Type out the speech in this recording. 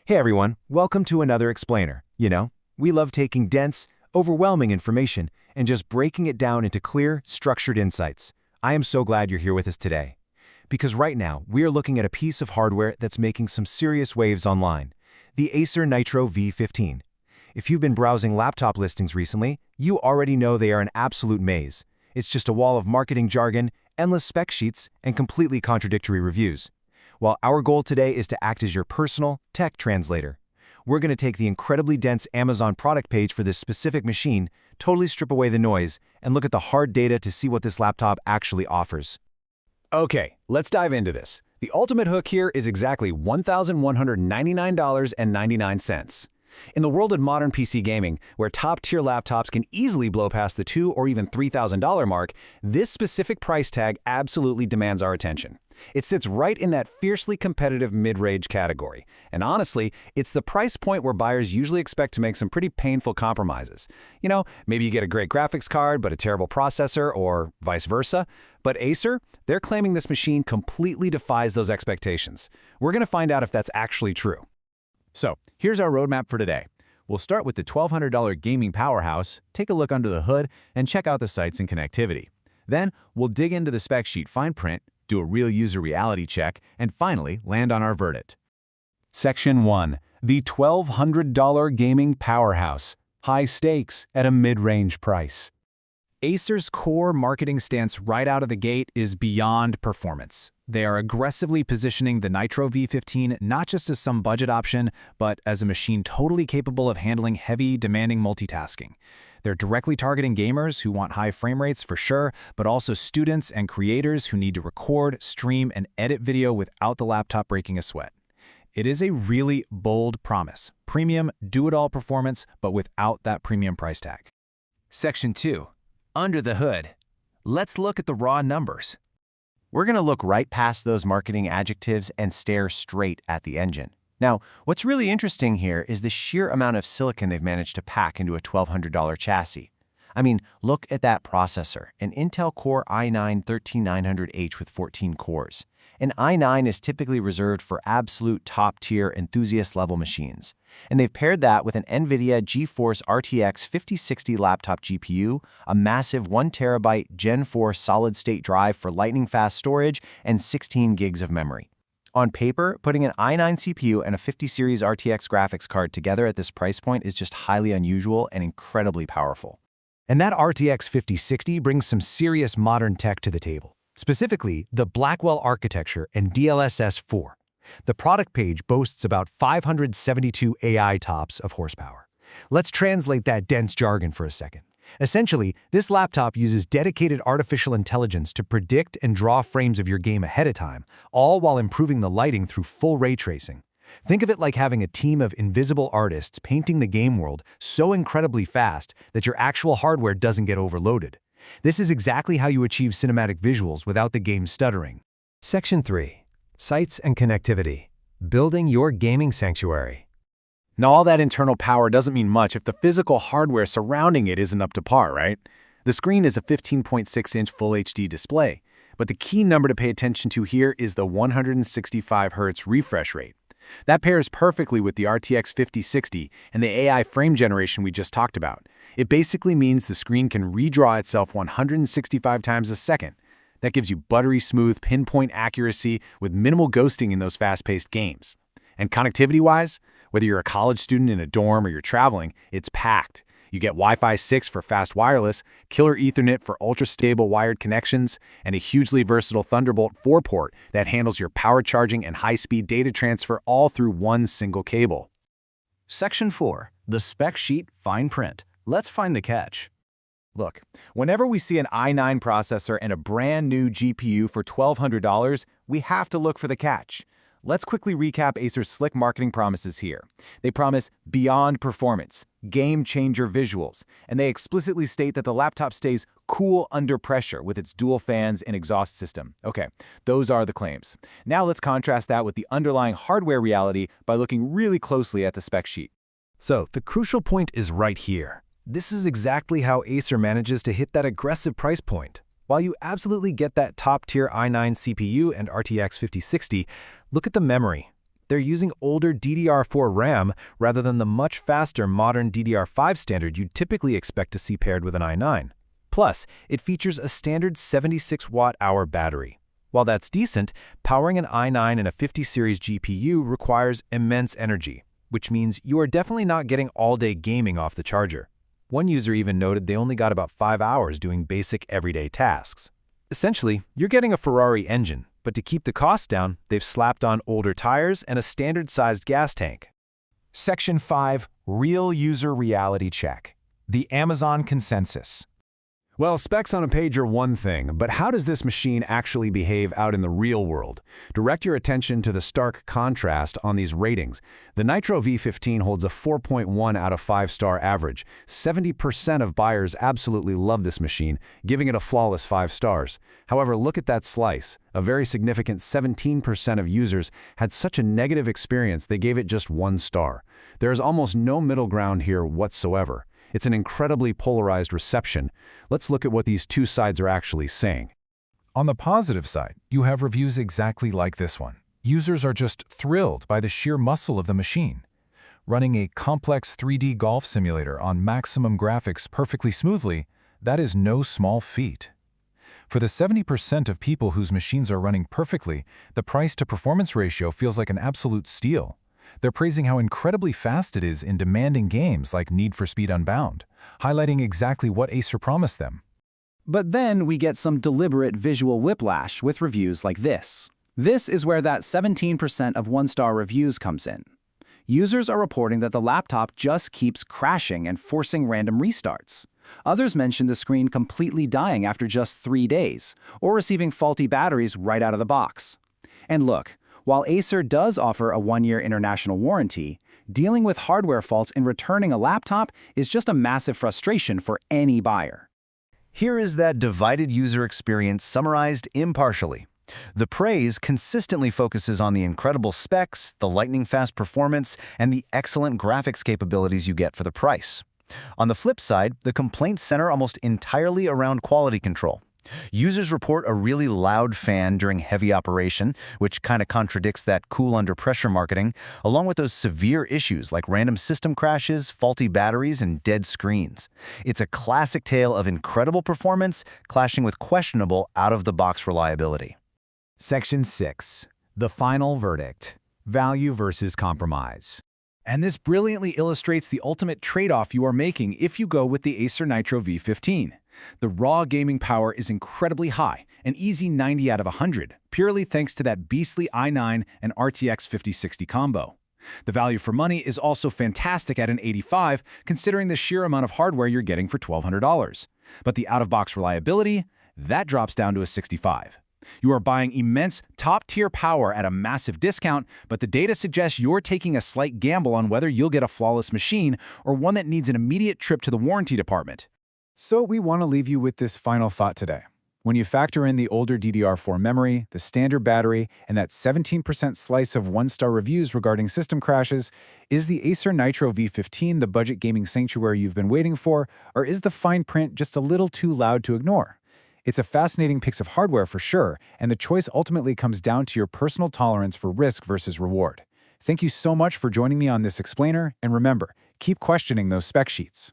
Hey everyone, welcome to another explainer. We love taking dense, overwhelming information and just breaking it down into clear, structured insights. I am so glad you're here with us today. Because right now, we are looking at a piece of hardware that's making some serious waves online, the Acer Nitro V15. If you've been browsing laptop listings recently, you already know they are an absolute maze. It's just a wall of marketing jargon, endless spec sheets, and completely contradictory reviews. While our goal today is to act as your personal tech translator. We're going to take the incredibly dense Amazon product page for this specific machine, totally strip away the noise, and look at the hard data to see what this laptop actually offers. Okay, let's dive into this. The ultimate hook here is exactly $1,199.99. In the world of modern PC gaming, where top-tier laptops can easily blow past the $2,000 or even $3,000 mark, this specific price tag absolutely demands our attention. It sits right in that fiercely competitive mid-range category. And honestly, it's the price point where buyers usually expect to make some pretty painful compromises. Maybe you get a great graphics card but a terrible processor, or vice versa. But Acer, they're claiming this machine completely defies those expectations. We're going to find out if that's actually true. So, here's our roadmap for today. We'll start with the $1,200 gaming powerhouse, take a look under the hood, and check out the sites and connectivity. Then, we'll dig into the spec sheet fine print, do a real user reality check, and finally land on our verdict. Section 1. The $1,200 gaming powerhouse. High stakes at a mid-range price. Acer's core marketing stance right out of the gate is beyond performance. They are aggressively positioning the Nitro V15 not just as some budget option, but as a machine totally capable of handling heavy, demanding multitasking. They're directly targeting gamers who want high frame rates for sure, but also students and creators who need to record, stream, and edit video without the laptop breaking a sweat. It is a really bold promise. Premium, do-it-all performance, but without that premium price tag. Section 2. Under the hood. Let's look at the raw numbers. We're going to look right past those marketing adjectives and stare straight at the engine. Now, what's really interesting here is the sheer amount of silicon they've managed to pack into a $1,200 chassis. I mean, look at that processor, an Intel Core i9-13900H with 14 cores. An i9 is typically reserved for absolute top-tier enthusiast-level machines. And they've paired that with an NVIDIA GeForce RTX 5060 laptop GPU, a massive 1TB Gen 4 solid-state drive for lightning-fast storage, and 16 gigs of memory. On paper, putting an i9 CPU and a 50 series RTX graphics card together at this price point is just highly unusual and incredibly powerful. And that RTX 5060 brings some serious modern tech to the table. Specifically, the Blackwell architecture and DLSS 4. The product page boasts about 572 AI tops of horsepower. Let's translate that dense jargon for a second. Essentially, this laptop uses dedicated artificial intelligence to predict and draw frames of your game ahead of time, all while improving the lighting through full ray tracing. Think of it like having a team of invisible artists painting the game world so incredibly fast that your actual hardware doesn't get overloaded. This is exactly how you achieve cinematic visuals without the game stuttering. Section 3. Sites and connectivity. Building your gaming sanctuary. Now, all that internal power doesn't mean much if the physical hardware surrounding it isn't up to par, right? The screen is a 15.6-inch Full HD display, but the key number to pay attention to here is the 165 Hz refresh rate. That pairs perfectly with the RTX 5060 and the AI frame generation we just talked about. It basically means the screen can redraw itself 165 times a second. That gives you buttery smooth pinpoint accuracy with minimal ghosting in those fast-paced games. And connectivity-wise, whether you're a college student in a dorm or you're traveling, it's packed. You get Wi-Fi 6 for fast wireless, killer Ethernet for ultra-stable wired connections, and a hugely versatile Thunderbolt 4 port that handles your power charging and high-speed data transfer all through one single cable. Section 4. The spec sheet fine print. Let's find the catch. Look, whenever we see an i9 processor and a brand new GPU for $1,200, we have to look for the catch. Let's quickly recap Acer's slick marketing promises here. They promise beyond performance, game-changer visuals, and they explicitly state that the laptop stays cool under pressure with its dual fans and exhaust system. Okay, those are the claims. Now let's contrast that with the underlying hardware reality by looking really closely at the spec sheet. So, the crucial point is right here. This is exactly how Acer manages to hit that aggressive price point. While you absolutely get that top-tier i9 CPU and RTX 5060, look at the memory. They're using older DDR4 RAM rather than the much faster modern DDR5 standard you'd typically expect to see paired with an i9. Plus, it features a standard 76 watt-hour battery. While that's decent, powering an i9 and a 50 series GPU requires immense energy, which means you are definitely not getting all-day gaming off the charger. One user even noted they only got about 5 hours doing basic everyday tasks. Essentially, you're getting a Ferrari engine, but to keep the cost down, they've slapped on older tires and a standard-sized gas tank. Section 5. Real User Reality Check. The Amazon Consensus. Well, specs on a page are one thing, but how does this machine actually behave out in the real world? Direct your attention to the stark contrast on these ratings. The Nitro V15 holds a 4.1 out of 5-star average. 70% of buyers absolutely love this machine, giving it a flawless 5 stars. However, look at that slice. A very significant 17% of users had such a negative experience they gave it just 1 star. There is almost no middle ground here whatsoever. It's an incredibly polarized reception. Let's look at what these two sides are actually saying. On the positive side, you have reviews exactly like this one. Users are just thrilled by the sheer muscle of the machine. Running a complex 3D golf simulator on maximum graphics perfectly smoothly, that is no small feat. For the 70% of people whose machines are running perfectly, the price-to-performance ratio feels like an absolute steal. They're praising how incredibly fast it is in demanding games like Need for Speed Unbound, highlighting exactly what Acer promised them. But then we get some deliberate visual whiplash with reviews like this. This is where that 17% of 1-star reviews comes in. Users are reporting that the laptop just keeps crashing and forcing random restarts. Others mention the screen completely dying after just 3 days, or receiving faulty batteries right out of the box. And look, while Acer does offer a 1-year international warranty, dealing with hardware faults and returning a laptop is just a massive frustration for any buyer. Here is that divided user experience summarized impartially. The praise consistently focuses on the incredible specs, the lightning-fast performance, and the excellent graphics capabilities you get for the price. On the flip side, the complaints center almost entirely around quality control. Users report a really loud fan during heavy operation, which kind of contradicts that cool under pressure marketing, along with those severe issues like random system crashes, faulty batteries, and dead screens. It's a classic tale of incredible performance clashing with questionable out-of-the-box reliability. Section 6. The Final Verdict. Value versus Compromise. And this brilliantly illustrates the ultimate trade-off you are making if you go with the Acer Nitro V15. The raw gaming power is incredibly high, an easy 90 out of 100, purely thanks to that beastly i9 and RTX 5060 combo. The value for money is also fantastic at an 85, considering the sheer amount of hardware you're getting for $1,200. But the out-of-box reliability, that drops down to a 65. You are buying immense, top-tier power at a massive discount, but the data suggests you're taking a slight gamble on whether you'll get a flawless machine or one that needs an immediate trip to the warranty department. So we want to leave you with this final thought today. When you factor in the older DDR4 memory, the standard battery, and that 17% slice of 1-star reviews regarding system crashes, is the Acer Nitro V15 the budget gaming sanctuary you've been waiting for, or is the fine print just a little too loud to ignore? It's a fascinating piece of hardware for sure, and the choice ultimately comes down to your personal tolerance for risk versus reward. Thank you so much for joining me on this explainer, and remember, keep questioning those spec sheets.